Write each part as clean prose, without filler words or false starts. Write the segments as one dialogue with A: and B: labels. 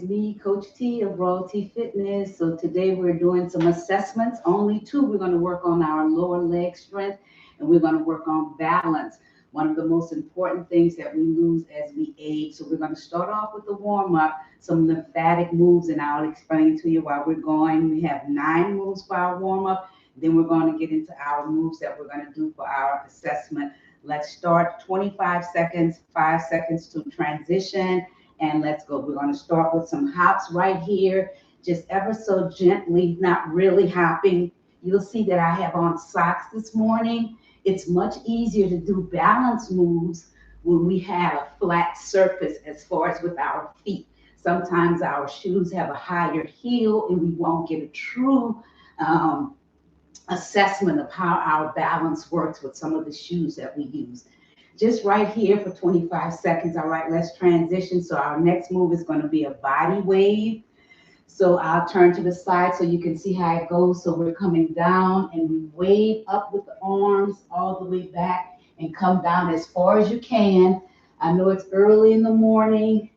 A: me, Coach T of Royalty Fitness. So today we're doing some assessments, only two. We're going to work on our lower leg strength and we're going to work on balance. One of the most important things that we lose as we age. So we're going to start off with the warm up, some lymphatic moves, and I'll explain to you while we're going. We have 9 moves for our warm up. Then we're going to get into our moves that we're going to do for our assessment. Let's start 25 seconds, 5 seconds to transition, and let's go. We're going to start with some hops right here, just ever so gently, not really hopping. You'll see that I have on socks this morning. It's much easier to do balance moves when we have a flat surface as far as with our feet. Sometimes our shoes have a higher heel and we won't get a true assessment of how our balance works with some of the shoes that we use. Just right here for 25 seconds. All right, let's transition. So our next move is going to be a body wave. So I'll turn to the side so you can see how it goes. So we're coming down and we wave up with the arms all the way back and come down as far as you can. I know it's early in the morning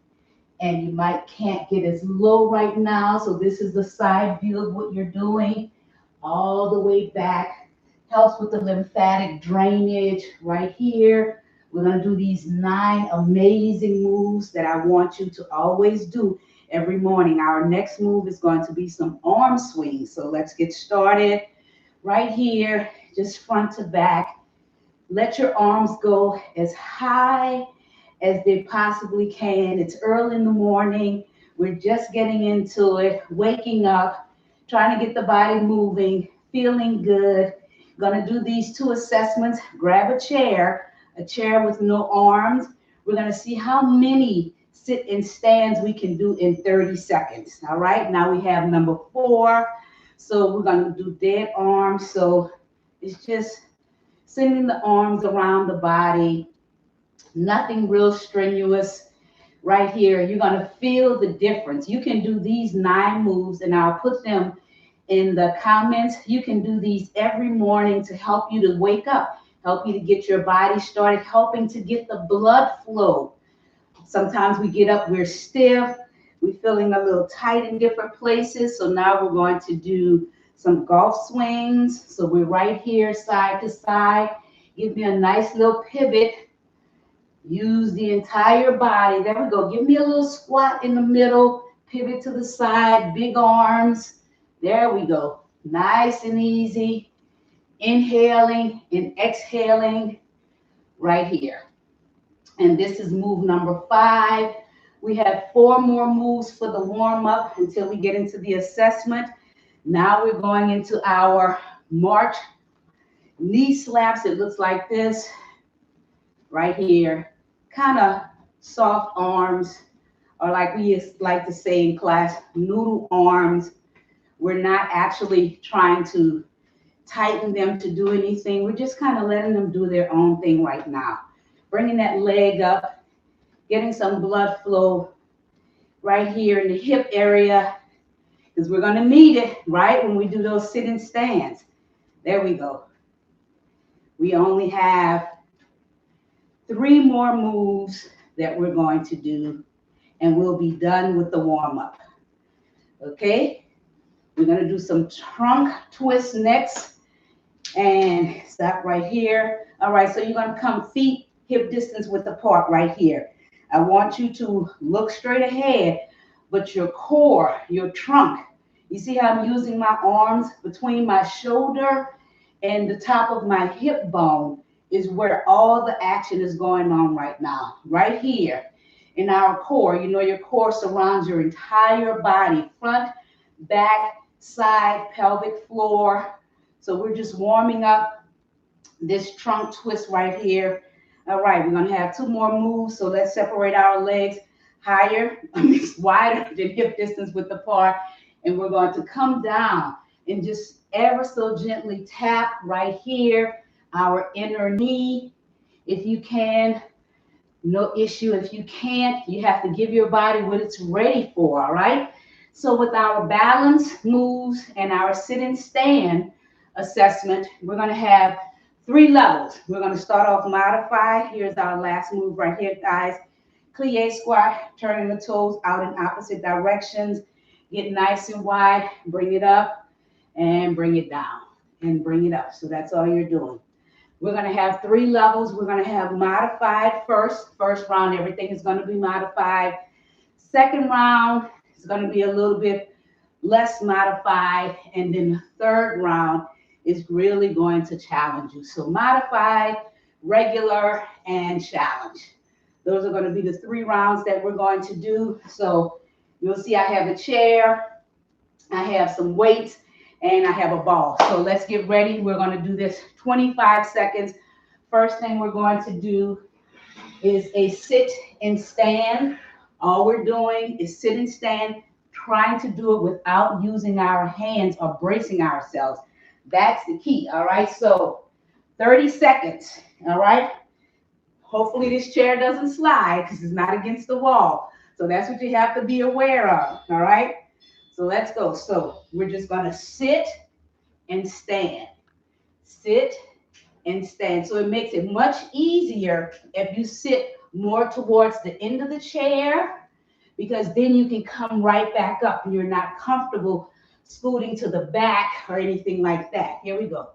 A: and you can't get as low right now. So this is the side view of what you're doing. All the way back, helps with the lymphatic drainage right here. We're going to do these 9 amazing moves that I want you to always do every morning. Our next move is going to be some arm swings. So let's get started right here, just front to back. Let your arms go as high as they possibly can. It's early in the morning. We're just getting into it, waking up, trying to get the body moving, feeling good. Gonna do these 2 assessments. Grab a chair with no arms. We're gonna see how many sit and stands we can do in 30 seconds. All right, now we have number 4. So we're gonna do dead arms. So it's just sending the arms around the body, nothing real strenuous. Right here, you're going to feel the difference. You can do these 9 moves, and I'll put them in the comments. You can do these every morning to help you to wake up, help you to get your body started, helping to get the blood flow. Sometimes we get up, we're stiff, we're feeling a little tight in different places. So now we're going to do some golf swings. So we're right here, side to side. Give me a nice little pivot. Use the entire body. There we go. Give me a little squat in the middle. Pivot to the side. Big arms. There we go. Nice and easy. Inhaling and exhaling right here. And this is move number 5. We have 4 more moves for the warm-up until we get into the assessment. Now we're going into our march knee slaps. It looks like this right here. Kind of soft arms, or like we like to say in class, noodle arms. We're not actually trying to tighten them to do anything. We're just kind of letting them do their own thing right now. Bringing that leg up, getting some blood flow right here in the hip area, because we're going to need it, right, when we do those sit-in stands. There we go. We only have 3 more moves that we're going to do, and we'll be done with the warm-up. Okay? We're going to do some trunk twists next, and stop right here. All right, so you're going to come feet hip distance width apart right here. I want you to look straight ahead, but your core, your trunk, you see how I'm using my arms between my shoulder and the top of my hip bone is where all the action is going on right now, right here in our core. You know, your core surrounds your entire body, front, back, side, pelvic floor. So we're just warming up this trunk twist right here. All right, we're going to have 2 more moves. So let's separate our legs higher, wider than hip distance width apart. And we're going to come down and just ever so gently tap right here, our inner knee. If you can, no issue. If you can't, you have to give your body what it's ready for, all right? So with our balance moves and our sit and stand assessment, we're going to have 3 levels. We're going to start off modified. Here's our last move right here, guys. Plie squat, turning the toes out in opposite directions. Get nice and wide, bring it up and bring it down and bring it up. So that's all you're doing. We're gonna have 3 levels. We're gonna have modified first. First round, everything is gonna be modified. Second round is gonna be a little bit less modified. And then the third round is really going to challenge you. So modified, regular, and challenge. Those are going to be the 3 rounds that we're going to do. So you'll see I have a chair, I have some weights, and I have a ball. So let's get ready. We're going to do this 25 seconds. First thing we're going to do is a sit and stand. All we're doing is sit and stand, trying to do it without using our hands or bracing ourselves. That's the key, all right? So 30 seconds, all right? Hopefully this chair doesn't slide because it's not against the wall. So that's what you have to be aware of, all right? So let's go. So we're just gonna sit and stand. Sit and stand. So it makes it much easier if you sit more towards the end of the chair, because then you can come right back up and you're not comfortable scooting to the back or anything like that. Here we go.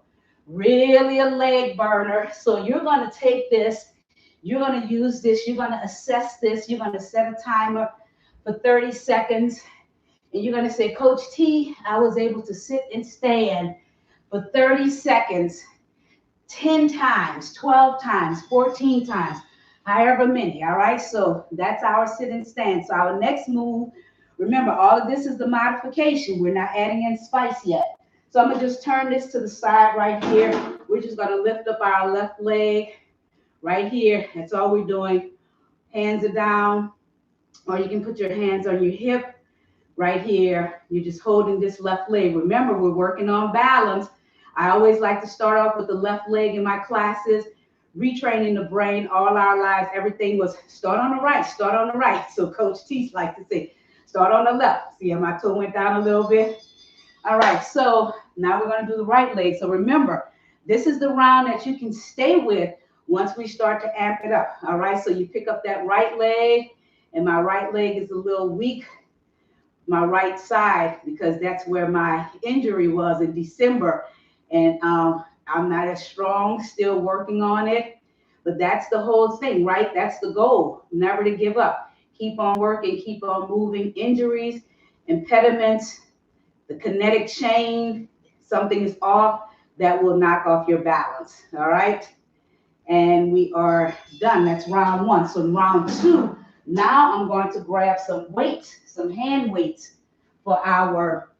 A: Really a leg burner. So you're going to take this, you're going to use this, you're going to assess this, you're going to set a timer for 30 seconds, and you're going to say, Coach T, I was able to sit and stand for 30 seconds, 10 times, 12 times, 14 times, however many, all right? So that's our sit and stand. So our next move, remember, all of this is the modification. We're not adding in spice yet. So I'm gonna just turn this to the side right here. We're just gonna lift up our left leg right here. That's all we're doing. Hands are down, or you can put your hands on your hip right here. You're just holding this left leg. Remember, we're working on balance. I always like to start off with the left leg in my classes. Retraining the brain all our lives, everything was start on the right, start on the right. So Coach Teach like to say, start on the left. See how my toe went down a little bit? All right, so now we're gonna do the right leg. So remember, this is the round that you can stay with once we start to amp it up. All right, so you pick up that right leg, and my right leg is a little weak, my right side, because that's where my injury was in December. And I'm not as strong, still working on it, but that's the whole thing, right? That's the goal, never to give up. Keep on working, keep on moving. Injuries, impediments, the kinetic chain, something is off, that will knock off your balance, all right? And we are done. That's round 1. So round 2, now I'm going to grab some weights, some hand weights for our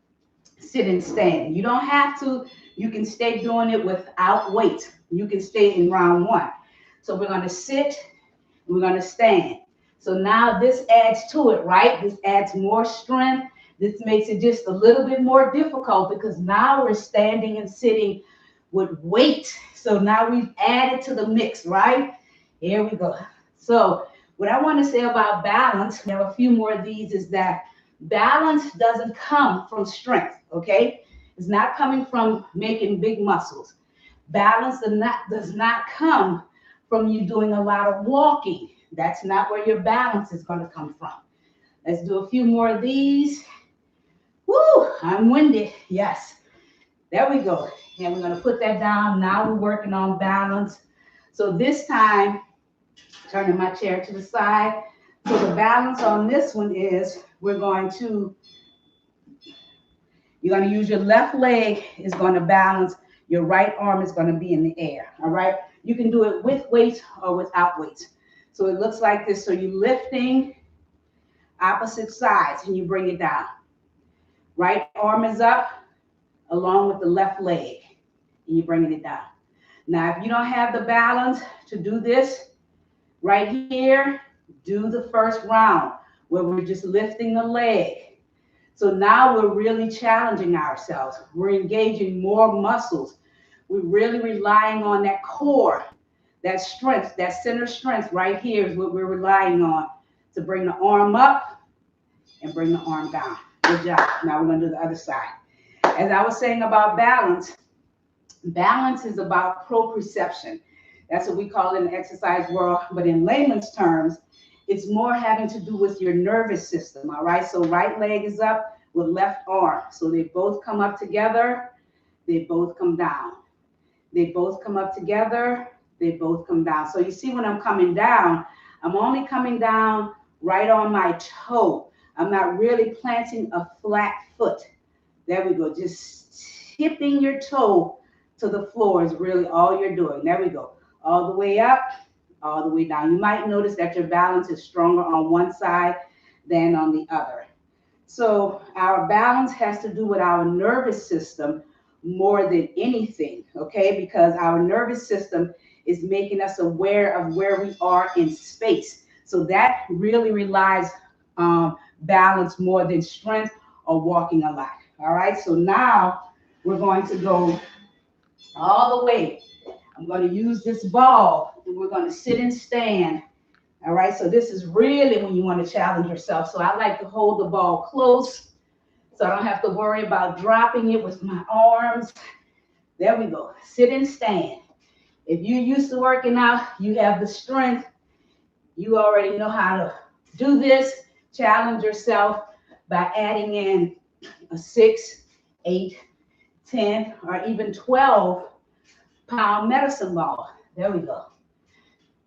A: sit and stand. You don't have to. You can stay doing it without weight. You can stay in round 1. So we're going to sit, we're going to stand. So now this adds to it, right? This adds more strength. This makes it just a little bit more difficult because now we're standing and sitting with weight. So now we've added to the mix, right? Here we go. So what I want to say about balance, we have a few more of these, is that balance doesn't come from strength, okay? It's not coming from making big muscles. Balance does not come from you doing a lot of walking. That's not where your balance is going to come from. Let's do a few more of these. Woo, I'm winded. Yes, there we go. And we're going to put that down. Now we're working on balance. So this time, turning my chair to the side. So the balance on this one is you're going to use your left leg is going to balance. Your right arm is going to be in the air, all right? You can do it with weights or without weights. So it looks like this. So you're lifting opposite sides and you bring it down. Right arm is up along with the left leg and you're bringing it down. Now, if you don't have the balance to do this right here, do the first round where we're just lifting the leg. So now we're really challenging ourselves. We're engaging more muscles. We're really relying on that core, that strength, that center strength right here is what we're relying on to bring the arm up and bring the arm down. Good job. Now we're going to do the other side. As I was saying about balance, balance is about proprioception. That's what we call it in the exercise world. But in layman's terms, It's more having to do with your nervous system, all right? So right leg is up with left arm. So they both come up together, they both come down. They both come up together, they both come down. So you see when I'm coming down, I'm only coming down right on my toe. I'm not really planting a flat foot. There we go. Just tipping your toe to the floor is really all you're doing. There we go. All the way up, all the way down. You might notice that your balance is stronger on one side than on the other. So our balance has to do with our nervous system more than anything, okay? Because our nervous system is making us aware of where we are in space. So that really relies on balance more than strength or walking a lot. All right, so now we're going to go all the way. I'm going to use this ball and we're going to sit and stand. All right, so this is really when you want to challenge yourself. So I like to hold the ball close so I don't have to worry about dropping it with my arms. There we go. Sit and stand. If you're used to working out, you have the strength. You already know how to do this. Challenge yourself by adding in a 6, 8, 10, or even 12-pound medicine ball. There we go.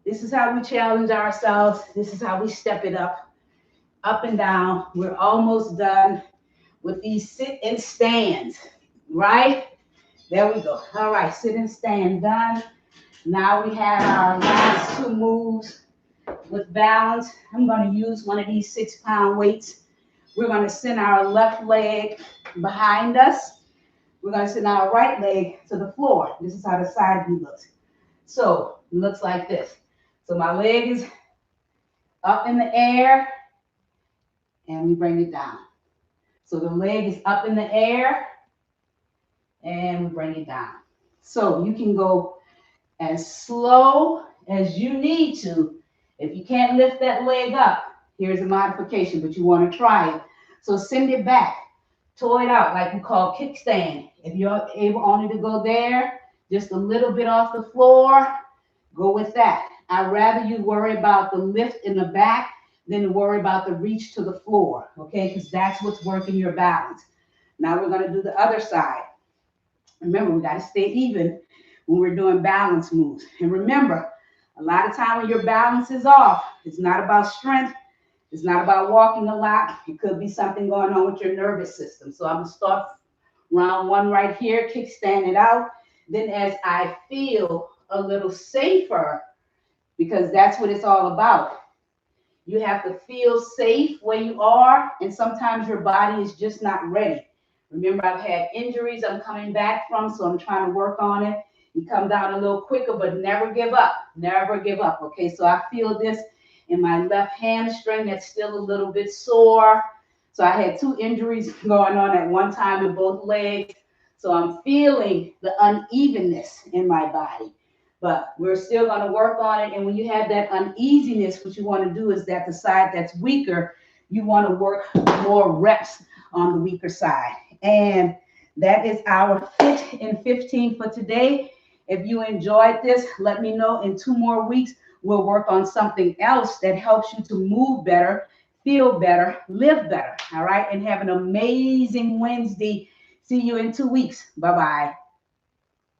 A: This is how we challenge ourselves. This is how we step it up and down. We're almost done with these sit and stands, right? There we go. All right, sit and stand done. Now we have our last 2 moves with balance. I'm going to use one of these 6-pound weights. We're going to send our left leg behind us. We're going to send our right leg to the floor. This is how the side view looks. So it looks like this. So my leg is up in the air and we bring it down. So the leg is up in the air and we bring it down. So you can go as slow as you need to. If you can't lift that leg up, here's a modification, but you want to try it. So send it back, toe it out like we call kickstand. If you're able only to go there, just a little bit off the floor, go with that. I'd rather you worry about the lift in the back than to worry about the reach to the floor, okay? Because that's what's working your balance. Now we're going to do the other side. Remember, we got to stay even when we're doing balance moves. And remember, a lot of time when your balance is off, it's not about strength. It's not about walking a lot. It could be something going on with your nervous system. So I'm going to start round 1 right here, kickstand it out. Then as I feel a little safer, because that's what it's all about. You have to feel safe where you are, and sometimes your body is just not ready. Remember, I've had injuries I'm coming back from, so I'm trying to work on it. You come down a little quicker, but never give up. Never give up, okay? So I feel this in my left hamstring that's still a little bit sore. So I had 2 injuries going on at one time in both legs. So I'm feeling the unevenness in my body. But we're still going to work on it. And when you have that uneasiness, what you want to do is that the side that's weaker, you want to work more reps on the weaker side. And that is our Fit in 15 for today. If you enjoyed this, let me know. In 2 more weeks, we'll work on something else that helps you to move better, feel better, live better. All right. And have an amazing Wednesday. See you in 2 weeks. Bye-bye.